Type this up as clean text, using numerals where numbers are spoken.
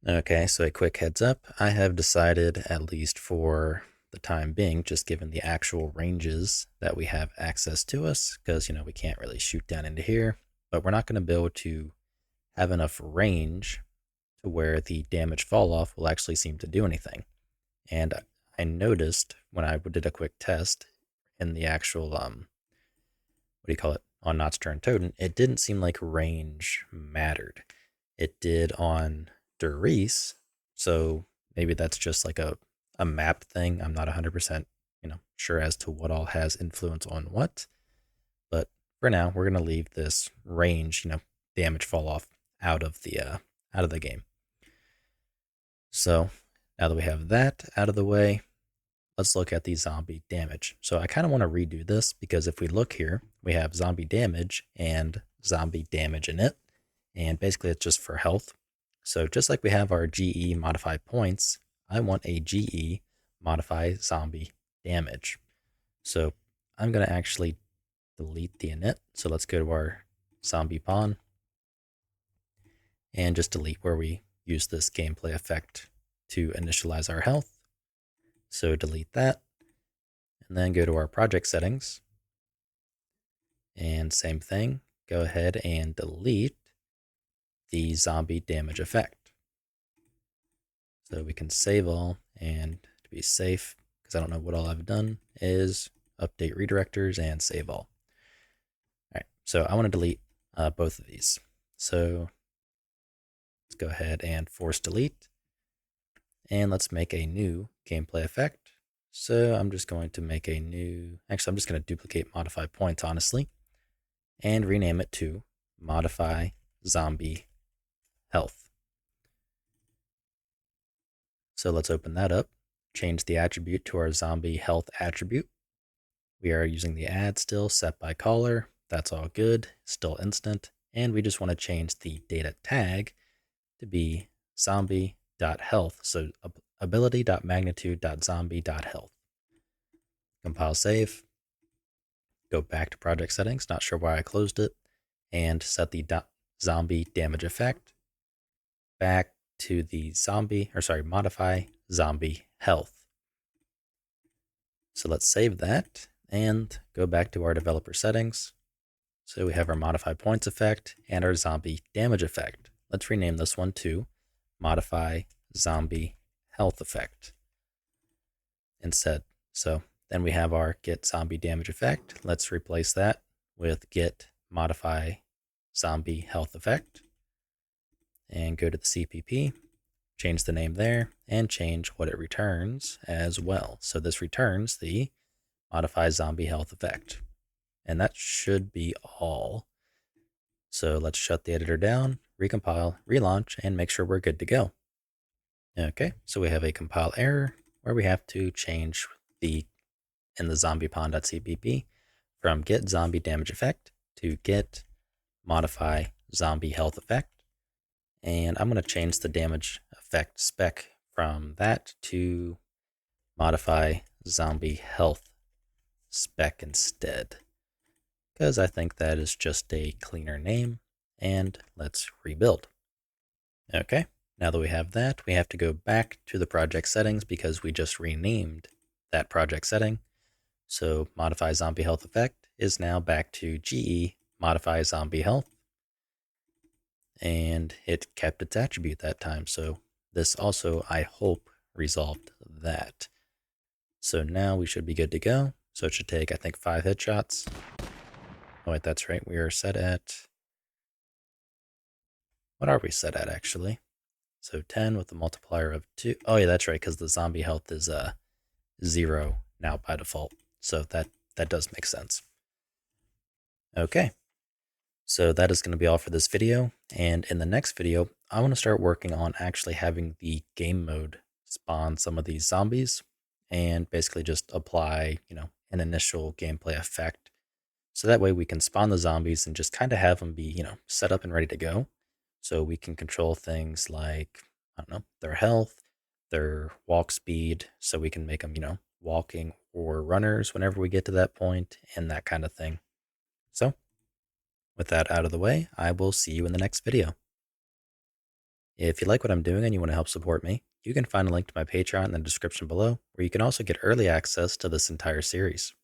Okay, so a quick heads up. I have decided, at least for the time being, just given the actual ranges that we have access to us, because, we can't really shoot down into here, but we're not going to be able to have enough range to where the damage fall off will actually seem to do anything. And I noticed when I did a quick test in the actual, what do you call it, on Knott's Turn Totem, it didn't seem like range mattered. It did on Doris, so maybe that's just like a map thing. I'm not 100% sure as to what all has influence on what, but for now we're gonna leave this range, damage fall off out of the game. So now that we have that out of the way, let's look at the zombie damage. So I kind of want to redo this because if we look here, we have zombie damage and zombie damage in it. And basically it's just for health. So just like we have our GE modify points, I want a GE modify zombie damage. So I'm going to actually delete the init. So let's go to our zombie pawn and just delete where we use this gameplay effect to initialize our health. So delete that. And then go to our project settings. And same thing, go ahead and delete the zombie damage effect. So we can save all, and to be safe, because I don't know what all I've done, is update redirectors and save all. All right, so I want to delete both of these. So let's go ahead and force delete. And let's make a new gameplay effect. So I'm just going to make a new, actually I'm just going to duplicate modify points, honestly, and rename it to modify zombie health. So let's open that up, change the attribute to our zombie health attribute. We are using the add still set by caller. That's all good, still instant. And we just want to change the data tag to be zombie.health. So ability.magnitude.zombie.health. Compile save. Go back to project settings. Not sure why I closed it. And set the zombie damage effect back to the modify zombie health. So let's save that and go back to our developer settings. So we have our modify points effect and our zombie damage effect. Let's rename this one to modify zombie health effect instead. So then we have our get zombie damage effect. Let's replace that with get modify zombie health effect and go to the CPP, change the name there, and change what it returns as well. So this returns the modify zombie health effect. And that should be all. So let's shut the editor down, recompile, relaunch, and make sure we're good to go. Okay, so we have a compile error where we have to change in the zombiepawn.cpp from get zombie damage effect to get modify zombie health effect. And I'm going to change the damage effect spec from that to modify zombie health spec instead, because I think that is just a cleaner name. And let's rebuild. Okay, now that we have that, we have to go back to the project settings because we just renamed that project setting. So modify zombie health effect is now back to GE modify zombie health. And it kept its attribute that time. So this also, I hope, resolved that. So now we should be good to go. So it should take, I think, 5 headshots. Oh, wait, that's right. We are set at, what are we set at, actually? So 10 with the multiplier of 2. Oh, yeah, that's right, because the zombie health is 0 now by default. So that does make sense. Okay. So that is going to be all for this video. And in the next video, I want to start working on actually having the game mode spawn some of these zombies and basically just apply, an initial gameplay effect. So that way we can spawn the zombies and just kind of have them be, set up and ready to go. So we can control things like, I don't know, their health, their walk speed. So we can make them, walking or runners whenever we get to that point and that kind of thing. So with that out of the way, I will see you in the next video. If you like what I'm doing and you want to help support me, you can find a link to my Patreon in the description below, where you can also get early access to this entire series.